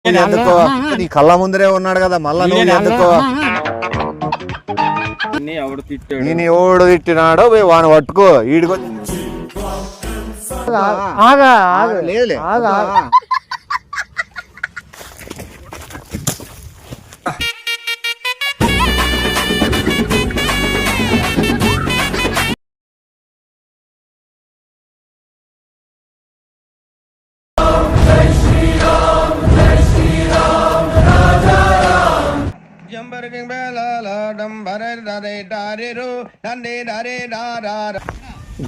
ఎందుకో నీ కళ్ళ ముందరే ఉన్నాడు కదా మళ్ళా నువ్వు ఎందుకో నేను ఎవడు తిట్టినాడో వాని పట్టుకో ఈడుకో లేదులే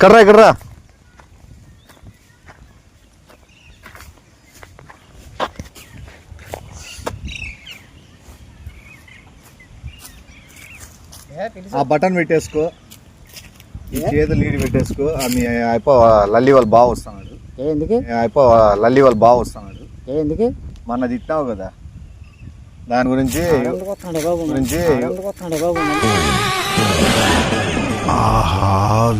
కర్రా కర్రా ఆ బటన్ పెట్టేసుకో ఈ చేతులు నీడి పెట్టేసుకో మీ అయిపో లల్లి వాళ్ళు బాగా వస్తున్నాడు అయిపో లల్లి వాళ్ళు బాగా వస్తున్నాడు ఎందుకు మొన్న తిట్టావు కదా దాని గురించి ఆహా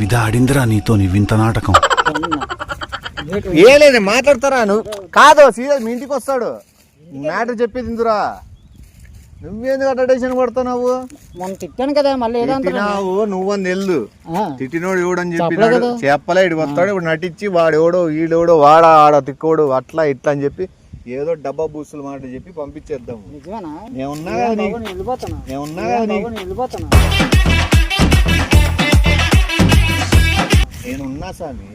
విధాడిందిరా నీతో నీ వింత నాటకం ఏ లేదు మాట్లాడతారా నువ్వు కాదు సీరియస్ మీ ఇంటికి వస్తాడు మ్యాటర్ చెప్పేది ఇందురా నువ్వేందుకు అట్లా టెన్షన్ పడుతున్నావు మొన్న తిట్టాను కదా మళ్ళీ తిట్టినావు నువ్వని వెళ్ళు తిట్టినోడు ఎవడని చెప్పినాడు చెప్పలే ఇటు వస్తాడు ఇప్పుడు నటించి వాడు ఎవడో వీడెవడో వాడా ఆడ తిక్కోడు అట్లా ఇట్లా అని చెప్పి ఏదో డబ్బా బూసులు మాట చెప్పి పంపించేద్దాం నేనున్నా స్వామి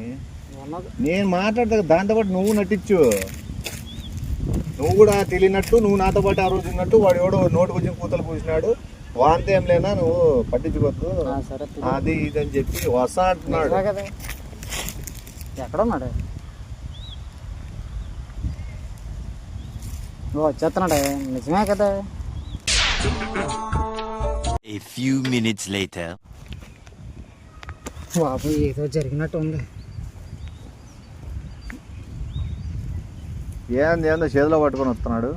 నేను మాట్లాడతా దాంతో పాటు నువ్వు నటించు నువ్వు కూడా తెలియనట్టు నువ్వు నాతో పాటు ఆ రోజు ఉన్నట్టు వాడు ఎవడో నోటు కొంచెం కూతలు పూసినాడు వాంత ఏం లేనా నువ్వు పట్టించుకోవద్దు అది ఇది అని చెప్పి వస్తా అంటున్నాడు ఎక్కడున్నాడు వచ్చేస్తున్నాడే నిజమే కదా A few minutes later. బాబు ఏదో జరిగినట్టు ఉంది ఏందో చేతిలో పట్టుకొని వస్తున్నాడు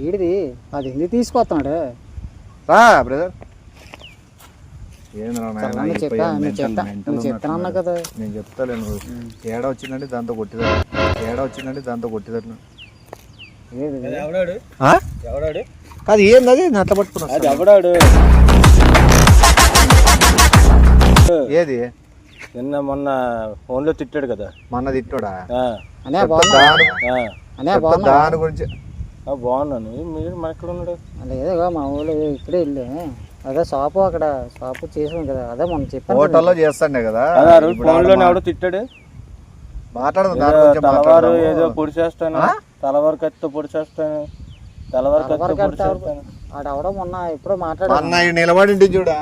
ఈడిది అది ఎందుకు తీసుకొస్తున్నాడు రా బ్రదర్ చెప్తానన్నా కదా నేను చెప్తాలేను ఏడా వచ్చిందంటే దాంతో కొట్టిదట్లు కాదు ఏంది అట్లా పట్టుకున్నాడు ఏది నిన్న మొన్న ఫోన్ లో తిట్టాడు కదా మొన్న తిట్టాడా దాని గురించి బాగున్నాను మీరు మన ఎక్కడ ఉన్నాడు లేదుగా మా ఊళ్ళో ఇక్కడే వెళ్ళి అదే షాపు అక్కడ షాపు చేసాం కదా అదే మనం చెప్పాను హోటల్లో చేస్తాండే కదా ఫోన్ లోనే ఎవడో తిట్టాడు తలవారు ఏదో పొడి చేస్తాను తలవారు కత్తితో పొడి చేస్తాను తలవారు కత్తితో పొడి చేస్తాను ఆడవడం మొన్న ఎప్పుడో మాట్లాడాడు నిలబడి చూడు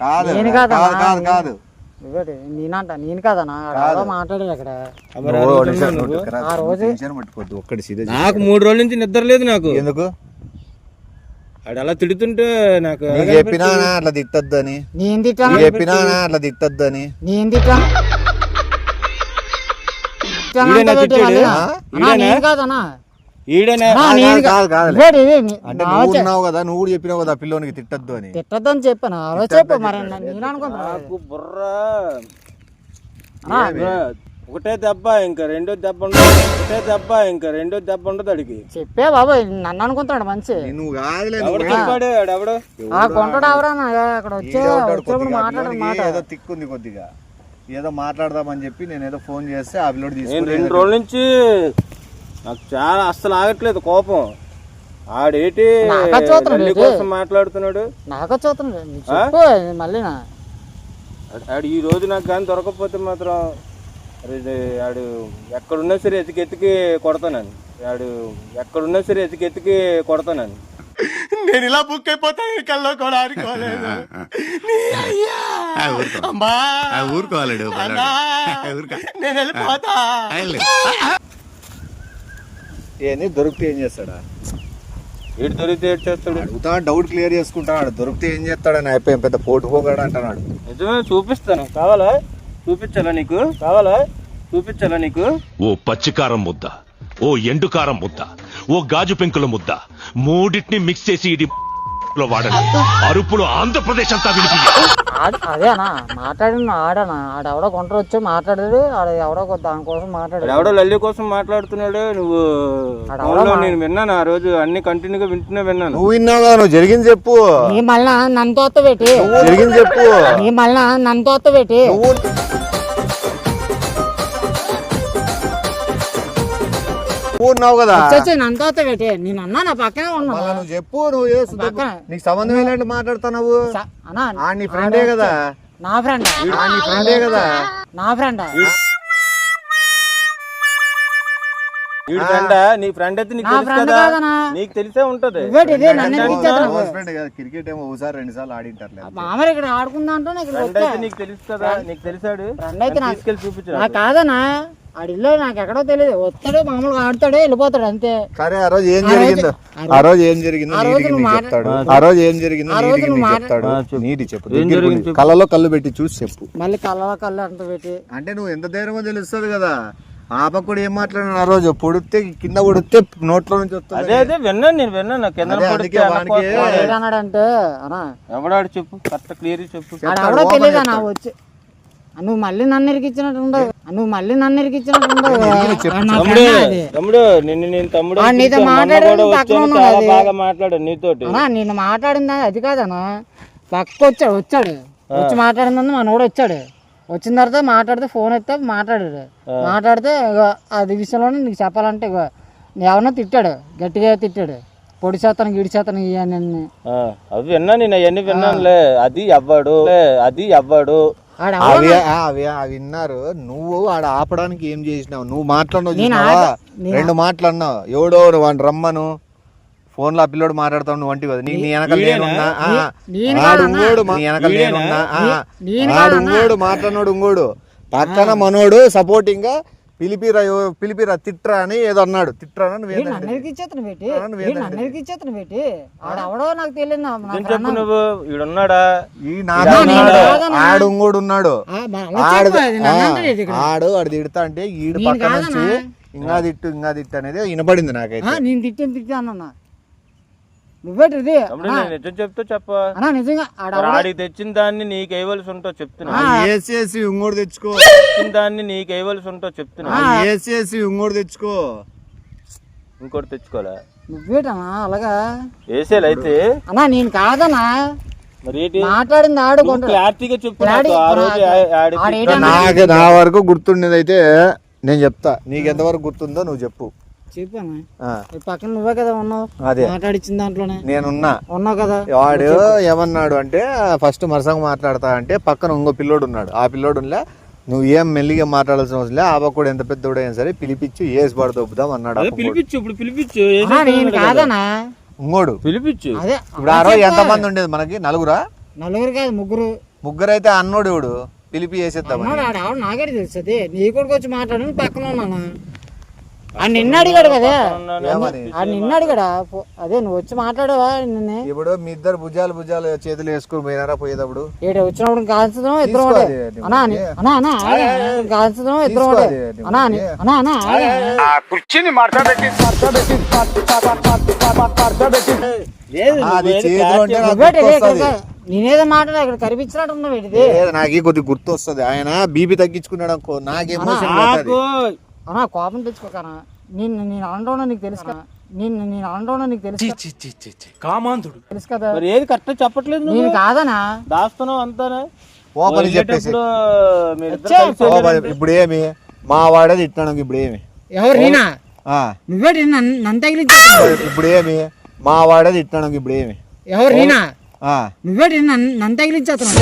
కాదు నేను కాదన్నా మాట్లాడేది అక్కడ ఆ రోజు నాకు 3 రోజుల నుంచి నిద్ర లేదు నాకు ఎందుకు ఆడు అలా తిడుతుంటే నాకు చెప్పినా అట్లా తిట్టద్దని నేను తిట్టాను చెప్పినా అట్లా తిట్టద్దని నేను తిట్టాను కాదన్నా అంటే నువ్వు ఉన్నావు కదా నువ్వు కూడా చెప్పినావు కదా పిల్లోనికి తిట్టద్దు అని తిట్టద్దని చెప్పాను ఆ రోజు చెప్పు మరి నేను అనుకుంటున్నా ఒకటే దెబ్బ ఇంకా రెండో దెబ్బ ఉండదు ఒకటే దెబ్బ ఇంకా రెండో దెబ్బ ఉండదు అడిగి చెప్పే బాబాయ్ నన్ను అనుకుంటాడు మంచి నువ్వు కాదులే కొంటాడు ఎవరా అక్కడ వచ్చేప్పుడు మాట్లాడదు మాట ఏదో తిక్కుంది కొద్దిగా ఏదో మాట్లాడదామని చెప్పి నేను ఏదో ఫోన్ చేస్తే ఆ పిల్లోడు తీసుకుని 2 రోజుల నుంచి నాకు చాలా అస్సలు ఆగట్లేదు కోపం ఆడేటి కోసం మాట్లాడుతున్నాడు నాకు చూస్తున్నాడు మళ్ళీ ఆడు ఈ రోజు నాకు కానీ దొరకకపోతే మాత్రం ఆడు ఎక్కడున్నా సరే ఎతికి కొడతానని ఆడు ఎక్కడున్నా సరే ఎతికి కొడతానని నేను ఇలా బుక్ అయిపోతాను కల్లో కూడా ఆడుకోలేదు ఊరుకోవాలడు నేను వెళ్ళిపోతా దొరికితే ఏం చేస్తాడా ఏడు దొరికితే ఏడు చేస్తాడు అడుగుతా డౌట్ క్లియర్ చేసుకుంటాడు దొరికితే ఏం చేస్తాడని అయిపోయి పెద్ద పోటుపోగాడు అంటున్నాడు నిజమే చూపిస్తాను కావాలా చూపించాలా నీకు చూపించాలా నీకు ఓ పచ్చికారం ముద్ద ఓ ఎండుకారం ముద్ద ఓ గాజు పెంకుల ముద్ద మూడింటిని మిక్స్ చేసి ఇది అరుపులు ఆంధ్రప్రదేశ్ అంతా వినిపి. అదే అన్నా మాట్లాడిన ఆడనా ఆడెవడో కొంటరు వచ్చి మాట్లాడాడు. ఆడ ఎవడో దానికోసం మాట్లాడాడు. ఎవడో లల్లి కోసం మాట్లాడుతున్నాడు. నువ్వు ఫోన్లో నేను విన్నాను ఆ రోజు, అన్ని కంటిన్యూగా విన్నాను. నువ్వు విన్నావు కదా, నువ్వు జరిగింది చెప్పు. నీ మళ్ళా నన్ను తోత పెట్టి జరిగింది చెప్పు. నీ మళ్ళా నన్ను తోత పెట్టి ఉన్నావు కదా, నన్ను తోత పెట్టి నేను అన్నా నా పక్కనే ఉన్నా. నువ్వు చెప్పు. నువ్వు నీకు సంబంధం ఏంటంటే మాట్లాడుతున్నావు. నీ ఫ్రెండే కదా. నా ఫ్రెండ్ నీ ఫ్రెండే కదా. నా ఫ్రెండ్ నీ ఫ్రెండ్ అయితే నీకు తెలుసు కదా, నీకు తెలిసే ఉంటది. క్రికెట్ ఏమో ఒకసారి 2 సార్లు ఆడింటారు. మామూలు ఇక్కడ ఆడుకుందా అంటే నీకు తెలుసు కదా, నీకు తెలిసాడు. తీసుకెళ్ళి చూపించు. కాదనా ఆడిల్లో నాకు ఎక్కడో తెలియదు. వస్తాడు మామూలుగా ఆడతాడు వెళ్ళిపోతాడు అంతే. సరే ఆ రోజు ఏం జరిగిందో ఆ రోజు ఏం జరిగిందో చెప్తాడు. ఆ రోజు ఏం జరిగిందో చెప్తాడు. నీది చెప్పు. కళ్ళలో కళ్ళు పెట్టి చూసి చెప్పు. మళ్ళీ కళ్ళలో కళ్ళు అంత పెట్టి అంటే నువ్వు ఎంత ధైర్యమో తెలుస్తుంది కదా. ఆ పక్క కూడా ఏం మాట్లాడినా ఆ రోజు పొడితే కింద పొడితే నోట్లో నుంచి వస్తుంది. అదే విన్నాను, నేను విన్నాను. ఏడన్నాడంటే అన్నా ఎవడాడు చెప్పు, కరెక్ట్ క్లియర్ చెప్పు. ఎవడో తెలియదు అన్న వచ్చి నువ్వు మళ్ళీ నన్ను ఇరికిచ్చినట్టు ఉండదు. నువ్వు మళ్ళీ నన్ను ఇరికిచ్చినట్టు ఉండదు. తమ్ముడు నిన్ను నేను తమ్ముడు నీతో మాట్లాడాడు బాగా మాట్లాడు నీతోటి. నిన్ను మాట్లాడిందా అది కాదన్నా. పక్క వచ్చాడు వచ్చి మాట్లాడిందని మనోడు వచ్చాడు. వచ్చిన తర్వాత మాట్లాడితే ఫోన్ ఎత్తే మాట్లాడితే అది విషయంలో నీకు చెప్పాలంటే ఎవరన్నా తిట్టాడు, గట్టిగా తిట్టాడు. పొడి చేతను గిడి చేతను ఇవన్నీ అవి విన్నా నేను, అవన్నీ విన్నానులే. అది అవ్వడు అవి విన్నారు. నువ్వు ఆడ ఆపడానికి ఏం చేసినావు? నువ్వు మాట్లాడినావు, 2 మాట్లాడినావు. ఎవడో వాడిని రమ్మను ఫోన్ లో ఆ పిల్లోడు మాట్లాడతావు. నువ్వు వంటి కదా నీ వెనకాల నేనున్నా, మాట్లాడినోడు ఇంకోడు పక్కన మనోడు సపోర్టింగ్ గా పిలిపిరా తిట్రా అని ఏదో అన్నాడు. తిట్రా ఇచ్చేతను పెట్టి ఆడవడో నాకు తెలియదు. చెప్పు నువ్వు. ఈడున్నాడా? ఆడు ఇంకోడు ఉన్నాడు. ఆడు తిడతా అంటే ఈడు పక్కన నుంచి ఇంకా తిట్టు అనేది వినపడింది నాకైతే. నేను తిట్టాను అన్న. నువ్వేటిది చెప్తా చెప్పా. నిజంగా ఆడికి తెచ్చిన దాన్ని నీకు ఇవ్వాల్సి ఉంటావు చెప్తున్నా. ఏసేసి ఇంకోటి తెచ్చుకో. తెచ్చిన దాన్ని నీకు ఇవ్వాల్సి ఉంటావు చెప్తున్నా. ఏసేసి ఇంకోటి తెచ్చుకో. ఇంకోటి తెచ్చుకోవాలా? నువ్వేటనా అలాగా వేసేయాలి అయితే. అన్నా నేను కాదనా మరి మాట్లాడింది ఆడు క్లారిటీగా చెప్పు. నా వరకు గుర్తుండేది అయితే నేను చెప్తా. నీకు ఎంతవరకు గుర్తుందో నువ్వు చెప్పు. చెప్పాను పక్కన నువ్వే కదా ఉన్నావు. మాట్లాడిచ్చిన దాంట్లోనే నేనున్నా. ఉన్నావు కదా. వాడు ఏమన్నాడు అంటే ఫస్ట్ మరసంగా మాట్లాడతా అంటే పక్కన ఇంకో పిల్లోడు ఉన్నాడు. ఆ పిల్లోడులా నువ్వు ఏం మెల్లిగా మాట్లాడాల్సిన అవసరం లేదు. ఆ పక్కడు ఎంత పెద్దోడైనా సరే పిలిపించు ఏసి పడ దొబ్బుదాం అన్నాడు. పిలిపించు నేను కాదనా ఇంకోడు పిలిపించు. అదే ఇప్పుడు ఆ రోజు ఎంత మంది ఉండేది మనకి? నలుగురు కాదు ముగ్గురు అయితే అన్నోడు ఎవడు పిలిపి వేసేద్దాం. నాకే తెలుస్తుంది. నీ కూడా వచ్చి మాట్లాడు పక్కన ఉన్నాను. నిన్న అడిగాడు కదా, నిన్న అడిగాడా? అదే నువ్వు వచ్చి మాట్లాడావా? నిన్న ఇప్పుడు మీ ఇద్దరు భుజాలు చేతులు వేసుకుని పోయినారా పోయేటప్పుడు? వచ్చినప్పుడు కాల్చడం ఇద్దరు కాల్చడం ఇద్దరు నేనేదో మాట్లాడా ఇక్కడ కనిపించినట్టు ఉన్నా. నాకే కొద్దిగా గుర్తు వస్తుంది. ఆయన బీపీ తగ్గించుకున్నాడు అనుకో నాకేమో కోపం తెచ్చుకోకనా. నేను అండోనో నీకు తెలుసు కదా. నేను అండోనో నీకు తెలుసు తెలుసు కదా. ఏది కరెక్ట్ చెప్పట్లేదు. నేను కాదనా దాస్తున్నావు అంతానే. ఓపెన్ చెప్పేసి ఇప్పుడు ఏమి మా వాడేది ఇట్టాను. ఇప్పుడు ఏమి ఎవరు నేనా? నువ్వే నన్ను తగిలించా. ఇప్పుడు ఏమి మా వాడేది ఇట్టాను. ఇప్పుడు ఏమి ఎవరు నేనా? నువ్వే నన్ను తగిలించేస్తున్నావు.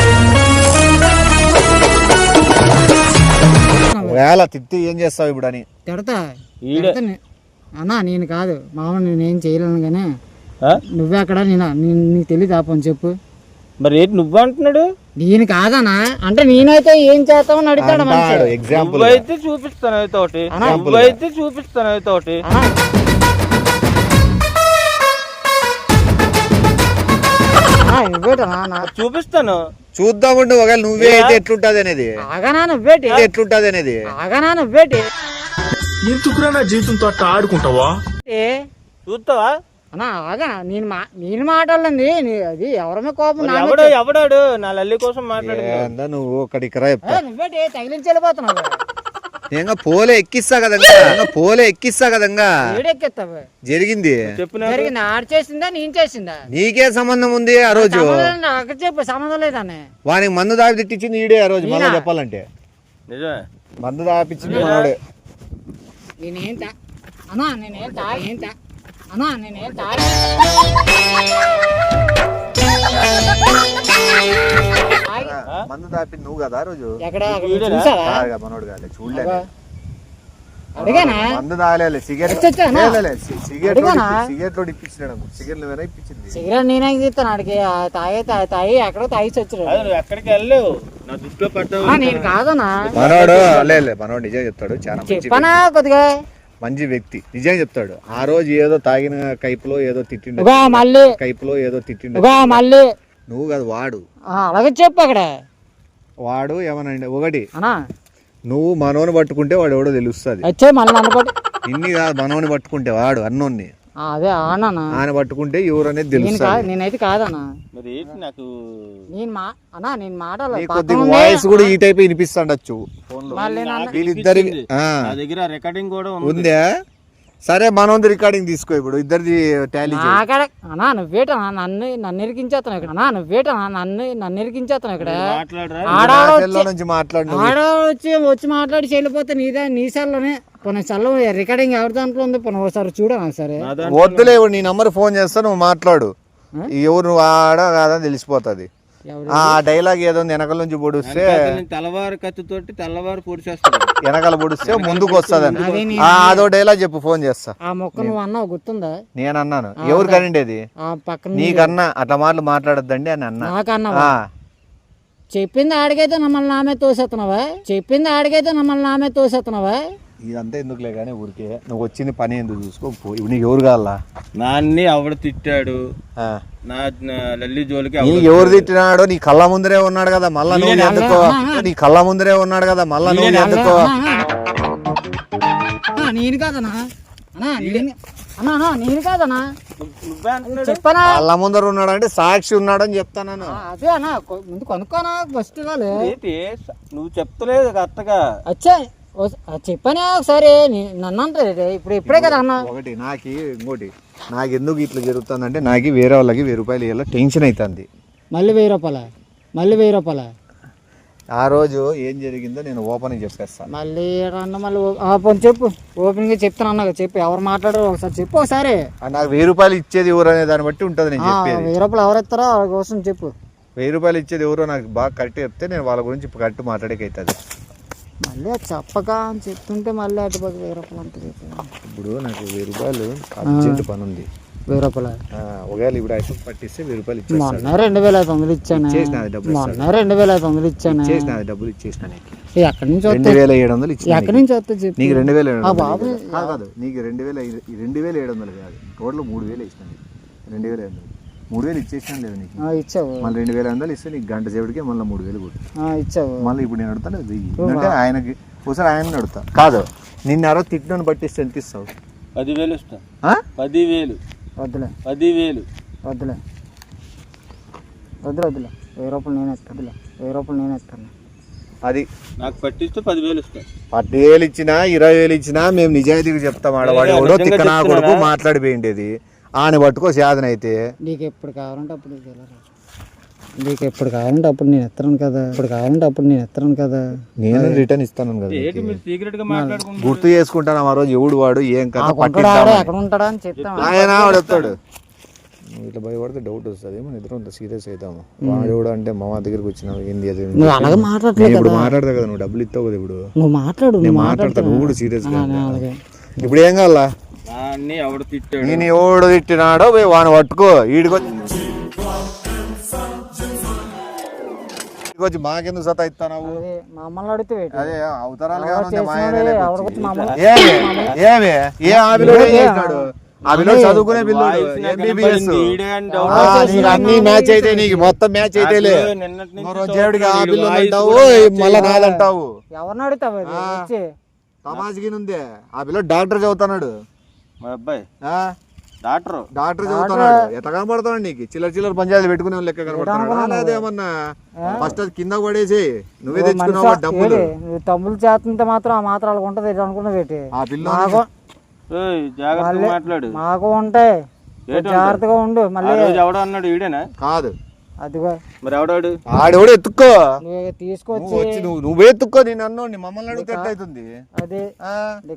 వేళ తిట్టి ఏం చేస్తావు ఇప్పుడు అని తిడతా అన్నా. నేను కాదు మామూలు నేనేం చేయలేను కానీ నువ్వే అక్కడ నీకు తెలియదు ఆపని చెప్పు. మరి ఏంటి నువ్వు అంటున్నాడు? నేను కాదనా అంటే నేనైతే ఏం చేస్తామని అడుగుతాడు. ఎగ్జాంపుల్ అయితే చూపిస్తాను అయితే చూపిస్తాను. చూపిస్తాను చూద్దామంటే ఒకవేళ నువ్వే అయితే ఎట్లుంటది అనేది. ఎట్లుంటది అనేది ఎందుకురా నా జీవితంతో అట్లా ఆడుకుంటావా? చూస్తావా? అన్నా ఆగా నేను మాట్లాడలేంది అది ఎవరమే కోపం నా మీద ఎవడాడు నా లల్లి కోసం మాట్లాడు. ఏందా నువ్వు ఒకటికి రా చెప్తా. నువ్వేంటి తగిలించి వెళ్ళిపోతున్నావు ఏంగా పోలే ఎక్కిస్తా కదంగా ఏడెక్కిస్తావు జరిగింది చెప్పు జరిగింది ఆడు చేసిందా నేను చేసిందా నీకే సంబంధం ఉంది ఆ రోజు అక్కడ చెప్పు సంబంధం లేదని వానికి మందు దాపి తిట్టించింది ఈడే ఆ రోజు మళ్ళీ చెప్పాలంటే నిజమే మందు దాపించింది మనోడే. నేనేం అన్నా నేనేం అన్నా నేనేం మందు దాపి నువ్వు కదా ఆ రోజు ఎక్కడ చూసావా కాదుగా మనోడు కాదు చూడలేదు. అడిగానా మందు తాగలే సిగరెట్ వచ్చానా? సిగరెట్ లో ఇప్పించినాడు. సిగరెట్ వేరే ఇప్పించింది. సిగరెట్ నేనే తీస్తాను ఆడికి తాగి ఎక్కడో తాగి వచ్చాడు నువ్వు ఎక్కడికి వెళ్ళలేవు నా దృష్టిలో పట్టావు. నేను కాదనా మనోడు మనోడు నిజం చెప్తాడు. చాలా మంచి చెప్పనా కొద్దిగా మంచి వ్యక్తి నిజంగా చెప్తాడు. ఆ రోజు ఏదో తాగిన కైపులో ఏదో తిట్టిండు. మళ్ళీ నువ్వు కదా వాడు అలాగే చెప్పు అక్కడ వాడు ఏమనండి ఒకటి అన్నా నువ్వు మనోని పట్టుకుంటే వాడు ఎవడో తెలుస్తుంది. వచ్చే మళ్ళీ నన్ను ఇన్ని కాదు మనోని పట్టుకుంటే వాడు అన్నోన్ని అదే ఆనా ఆయన పట్టుకుంటే ఎవరు అనేది తెలుస్తుంది. నేనైతే కాదన్నా మరి ఏంటి నాకు నేను మాటలు కొద్దిగా వాయిస్ కూడా ఈ టైప్ వినిపిస్తుండొచ్చు వీళ్ళిద్దరి నా దగ్గర రికార్డింగ్ కూడా ఉందా? సరే మనోంది రికార్డింగ్ తీసుకో ఇప్పుడు ఇద్దరిది టాలీ అన్నా నువ్వేటనా నన్ను ఇరికించేస్తాను ఇక్కడ నన్ను ఇరికించేస్తాను ఇక్కడ నుంచి మాట్లాడు. ఆడ వచ్చి మాట్లాడి చెల్లిపోతే నీ సెల్లోనే పోనీ సెల్ రికార్డింగ్ ఎవరి దాంట్లో ఉంది పోనీ ఒకసారి చూడ నాకు సరే వద్దులే నీ నంబర్ ఫోన్ చేస్తా నువ్వు మాట్లాడు. ఎవరు నువ్వు ఆడ కాదని తెలిసిపోతుంది. ఆ డైలాగ్ ఏదో వెనకాల నుంచి పొడిస్తే తెల్లవారు కత్తితోటి తెల్లవారు పొడిచేస్తాడు. వెనకాల పొడిస్తే ముందుకు వస్తుంది. అదో డైలాగ్ చెప్పు ఫోన్ చేస్తా. ఆ మొక్క నువ్వు అన్నావు గుర్తుందా? నేను అన్నాను ఎవరు కనిండేది నీకన్నా అట్లా మాటలు మాట్లాడద్దండి అని అన్నా. నాకన్నా చెప్పింది ఆడికైతే మమ్మల్ని నామే తోసేస్తున్నావా? ఇదంతా ఎందుకులే కానీ ఊరికే నువ్వు వచ్చింది పని ఎందుకు చూసుకో. నీకు ఎవరు కావాలా? నాన్ని ఆవిడ తిట్టాడు. నా లల్లి జోలికి ఎవరు తిట్టినాడో నీ కళ్ళ ముందరే ఉన్నాడు కదా మళ్ళా నువ్వు ఎందుకో నేను కాదనా నేను కాదనా చెప్పనా? కళ్ళ ముందర ఉన్నాడు అంటే సాక్షి ఉన్నాడు అని చెప్తాను. అదే అన్నా ముందు కొనుక్కోనా ఫస్ట్ నువ్వు చెప్తలేదు కరెక్ట్గా. అచ్చా చెప్పానే ఒకసారి నన్ను అంటారు ఇప్పుడే కదా అన్న. ఒకటి ఇంకోటి నాకు ఎందుకు ఇట్లా జరుగుతుందంటే నాకు వేరే వాళ్ళకి 1000 రూపాయలు ఇవ్వాలి టెన్షన్ అవుతుంది. మళ్ళీ 1000 రూపాయల ఆ రోజు ఏం జరిగిందో నేను ఓపెన్ చెప్పేస్తాను. మళ్ళీ చెప్పు ఓపెన్ గా చెప్తాను అన్న చెప్పు ఎవరు మాట్లాడారు ఒకసారి చెప్పు ఒకసారి. నాకు 1000 రూపాయలు ఇచ్చేది ఎవరు అనే దాన్ని బట్టి ఉంటుంది నేను చెప్పేది. 1000 రూపాయలు ఎవరు ఇస్తారో వాళ్ళ కోసం చెప్పు. 1000 రూపాయలు ఇచ్చేది ఎవరో నాకు బాగా కరెక్ట్ చెప్తే నేను వాళ్ళ గురించి కరెక్ట్ మాట్లాడేకవుతుంది. మళ్ళీ చెప్పక అని చెప్తుంటే మళ్ళీ అటుపక్క 1000 రూపాయలు అంత చెప్పాను. ఇప్పుడు నాకు 1000 రూపాయలు అర్జెంట్ పని ఉంది. 1000 రూపాయలు ఒకవేళ ఇప్పుడు ఐఫోన్ పట్టిస్తే 1000 రూపాయలు ఇచ్చేస్తాను. మొన్న 2500 ఇచ్చాను. మొన్న 2500 ఇచ్చాను. డబ్బులు ఇచ్చేసిన ఎక్కడి నుంచి 2700 ఇచ్చిన. ఎక్కడి నుంచి వస్తే చెప్పు. నీకు 2700 బాబు కాదు నీకు 2700 కాదు టోటల్ 3000 ఇచ్చిన. 2700 3000 ఇచ్చేసినా లేదా నీకు? ఇచ్చావు. మళ్ళీ 2500 ఇస్తే నీకు గంట సేపటికే మళ్ళీ 3000 కొట్టు ఇచ్చావు. మళ్ళీ ఇప్పుడు నేను అడుగుతాను అంటే ఆయనకి ఒకసారి ఆయన అడుగుతా కాదు నిన్ను ఎవరో తిట్టినని పట్టిస్తే ఎంత ఇస్తావు? 10,000 ఇస్తా. 10,000 వద్దులే 10,000 వద్దులే 1000 రూపాయలు నేను ఇస్తాను. 1000 రూపాయలు నేను ఇస్తాను. అది నాకు పట్టిస్తే 10,000 ఇస్తా. 10,000 ఇచ్చినా 20,000 ఇచ్చినా మేము నిజాయితీగా చెప్తాం. ఆడవాడు ఎవడో తిక్కనా కొడుకు మాట్లాడిపోయిండేది ఆయన పట్టుకో సాధన అయితే. నీకు ఎప్పుడు కావాలంటే అప్పుడు నేను ఎత్తను కదా. నేను రిటర్న్ ఇస్తాను కదా. సీక్రెట్ గా మాట్లాడుకుంటా గుర్తు చేసుకుంటాను ఆ రోజు ఎవడు వాడు ఏం కదా ఎక్కడ ఉంటాడా అని చెప్తాను. ఆయన వాడు వస్తాడు. ఇట్లా భయపడితే డౌట్ వస్తుంది. మన ఇద్దరు అంత సీరియస్ అవుతాము. వాడు ఎవడు అంటే మా దగ్గరికి వచ్చినావు ఏంది అది అలాగే మాట్లాడలేదు. ఇప్పుడు మాట్లాడతావు కదా నువ్వు డబ్బులు ఇస్తావు కదా. ఇప్పుడు నువ్వు మాట్లాడు. నేను మాట్లాడతాను నువ్వు కూడా సీరియస్ గా. ఇప్పుడు ఏం కావాలా? నేను ఎవడు తిట్టినాడో వాడిని పట్టుకో. ఈడికొచ్చి మాకెందుకు సతా ఇస్తావు? మమ్మల్ని అడిగితే అదే అవతరాలు ఏ ఆవిలో చదువుకునే పిల్లడు ఎంబీబీఎస్ అన్ని మ్యాచ్ అయితే నీకు మొత్తం మ్యాచ్ అయితే దేవుడికి ఆ పిల్లలు అంటావు మళ్ళా నాదంటావు. ఎవరిని అడుగుతావు? తమాజ్కి నుందే ఆ పిల్లడు డాక్టర్ చదువుతున్నాడు. మా అబ్బాయి డాక్టర్ చదువుతున్నాడు. ఎట్లా కనపడతాడు నీకు? చిల్లర పంచాయతీలు పెట్టుకునే వాళ్ళు లెక్క కనపడతాడు. అదేమన్నా ఫస్ట్ అది కింద పడేసి నువ్వే తెచ్చుకున్నావు డబ్బులు. తమ్ముళ్ళు చేస్తుంటే మాత్రం ఆ మాత్రాలు ఉంటది అనుకున్నది ఏంటి? ఆ పిల్ల జాగ్రత్తగా మాట్లాడు. మాకు ఉంటాయి, జాగ్రత్తగా ఉండు. మళ్ళీ ఎవడో అన్నాడు ఈడేనా? కాదు, అదిగో మరి ఎవడాడు? ఆడెవడో ఎత్తుక్కో, నువ్వు తీసుకొచ్చి నువ్వే ఎత్తుక్కో. నేను అన్నోడిని మమ్మల్ని అడిగితే ఎట్లయితుంది? అదే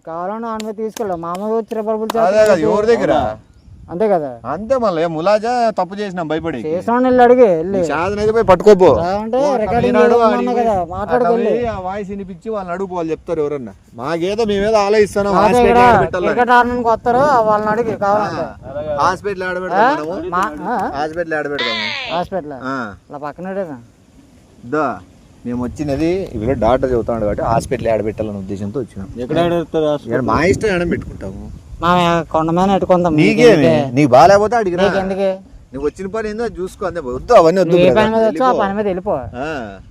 కావాలని అనుమతి తీసుకెళ్ళా. మామూలు వచ్చి రబ్బర్ అదే కదా ఎవరి దగ్గర. అంతే కదా, అంతే. మళ్ళీ ములాజా తప్పు చేసినాం భయపడి. చేసిన వెళ్ళి అడిగి వెళ్ళి సాధన అయితే పోయి పట్టుకోపో. మాట్లాడుకోవాలి. ఆ వాయిస్ వినిపించి వాళ్ళని అడుగుపోవాలి, చెప్తారు ఎవరన్నా. మాకేదో మేమేదో ఆలోచిస్తున్నాం. క్రికెట్ ఆడడానికి వస్తారు, వాళ్ళని అడిగి కావాలంటే హాస్పిటల్ ఆడబెడతాము. హాస్పిటల్ ఆడబెడతాము. హాస్పిటల్ అలా పక్కన మేము వచ్చినది ఇక్కడ డాక్టర్ చెబుతాడు కాబట్టి హాస్పిటల్ ఆడబెట్టాలనే ఉద్దేశంతో వచ్చినాం. ఎక్కడ ఆడతారు? మా ఇష్టం ఆడ పెట్టుకుంటాము. కొండ మీద పెట్టుకుందాం. నీకేమి? నీకు బాగాలేకపోతే అడిగిరా. ఎందుకే నువ్వు వచ్చిన పని ఏందో చూసుకో. అంతే వద్దు, అవన్నీ వద్దు. పని మీద వచ్చు, ఆ పని మీద వెళ్ళిపో.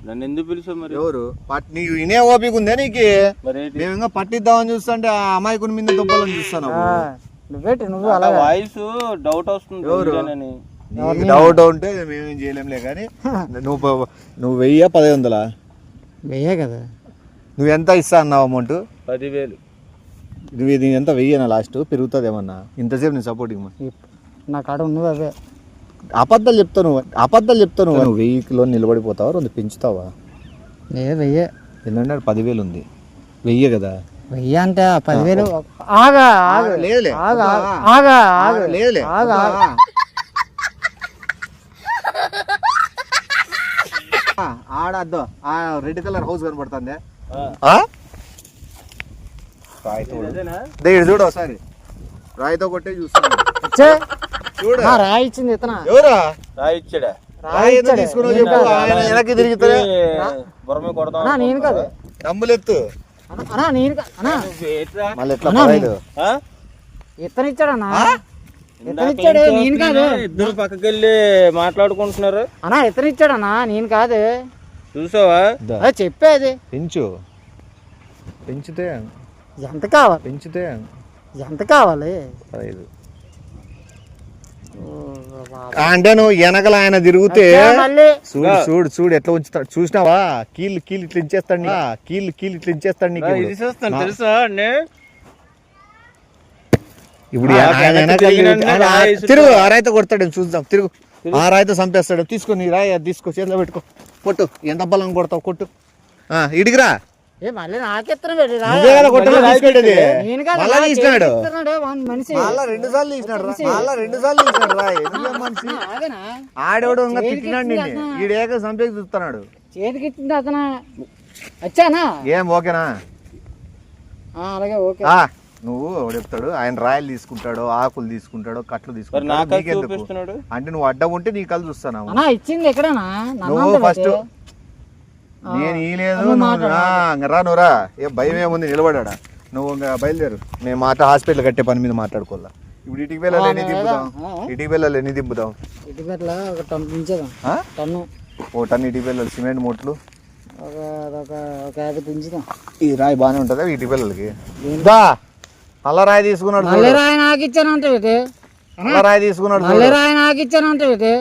నన్ను ఎందుకు పిలిచావు మరి? ఎవరు నీకు ఇనే ఓపిక ఉందా నీకు? మేము ఇంకా పట్టిద్దామని చూస్తుంటే ఆ అమాయకుని మీద దుబ్బలని చూస్తాను. నువ్వు అలా వాయిస్ డౌట్ వస్తుంది. డౌట్ ఉంటే మేమేం చేయలేంలే. కానీ నువ్వు 1000 వెయ్యే కదా. నువ్వు ఎంత ఇస్తా అన్నావు అమౌంట్? 10,000. నువ్వు ఇది ఎంత వెయ్యనా? లాస్ట్ పెరుగుతుంది ఏమన్నా? ఇంతసేపు నేను సపోర్టింగ్ నా కాడ ఉన్నది అవే. అబద్ధాలు చెప్తావు నువ్వు. నువ్వు 1000 కిలోలు నిలబడిపోతావా? 2 పెంచుతావా? వెయ్యే. ఎందుకంటే 10,000 ఉంది, 1000 కదా. 1000 అంటే 10,000. ఆగా లేదులే, లేదులే. ఆడద్దు. ఆ రెడ్ కలర్ హౌస్ కనబడుతుంది. చూడు ఒకసారి రాయితో కొట్టే చూస్తాను. చూడు రాయి ఇచ్చింది ఇతన. ఎవరా రాయి ఇచ్చాడా? రాయి తీసుకున్నావు చెప్పు. ఆయన వెనక్కి తిరిగితే నేను కాదు. డమ్ములెత్తు. మళ్ళీ ఎట్లా పరాయిలు? ఇతను ఇచ్చాడన్నా. ఇతను ఇచ్చాడు, నేను కాదు. ఇద్దరు పక్కకి వెళ్ళి మాట్లాడుకుంటున్నారు. అన్నా ఇతను ఇచ్చాడన్నా, నేను కాదు. చూసావా? చెప్పేది పెంచితే ఎంత కావాలి? ఎంత కావాలి? 5. అంటే నువ్వు వెనకల ఆయన తిరిగితే చూడు చూడు ఎట్లా ఉంచుతాడు. చూసినావా? కీళ్ళు ఇట్లా ఇచ్చేస్తాడు. కీళ్ళు ఇట్లా ఇచ్చేస్తాడు నీకు. తెలుసా? ఇప్పుడు తిరుగు, ఆ రాయితో కొడతాడు. చూద్దాం. తిరుగు, ఆ రాయితో చంపేస్తాడు. తీసుకో, నీ రాయి అది తీసుకో, చేతిలో పెట్టుకో, కొట్టు. ఎంత బలం కొడతావు కొట్టు. ఇడిగిరా. మళ్ళీ నాకెత్తన రెండు సార్లు తీసినాడు రాయి. ఆడేవాడు ఇంకా తిట్టినాడు నిన్ను. ఈడేక చంపేసి చూస్తున్నాడు. చేతికి ఇచ్చింది అతను. వచ్చానా? ఏం ఓకేనా? అలాగే ఓకే. నువ్వు చెప్తాడు. ఆయన రాయలు తీసుకుంటాడు, ఆకులు తీసుకుంటాడు, కట్లు తీసుకుంటాడు. అంటే నువ్వు అడ్డం ఉంటే నీ కళ్ళు చూస్తాను. ఇచ్చింది ఎక్కడనా? నువ్వు ఫస్ట్ నేను ఈలేదు. నువ్వురా. ఏ భయం ఏముంది? నిలబడా. నువ్వు ఇంకా బయలుదేరు. మేము హాస్పిటల్ కట్టే పని మీద మాట్లాడుకోవాలా. ఇప్పుడు ఇటుకి వెళ్ళాలి, ఎన్ని దింపుదాం? ఒక టన్ను దించేదాం. ఓ టన్ను ఇటుకి వెళ్ళాలి. సిమెంట్ మూట్లు ఒక 50 దించుదాం. ఈ రాయి బాగానే ఉంటుందా ఇటుకి పిల్లలకి? నల్ల రాయి తీసుకున్నాడు. నల్ల రాయి నాకు ఇచ్చానంటే నల్ల రాయి తీసుకున్నాడు. నల్ల రాయి నాకు ఇచ్చానంటే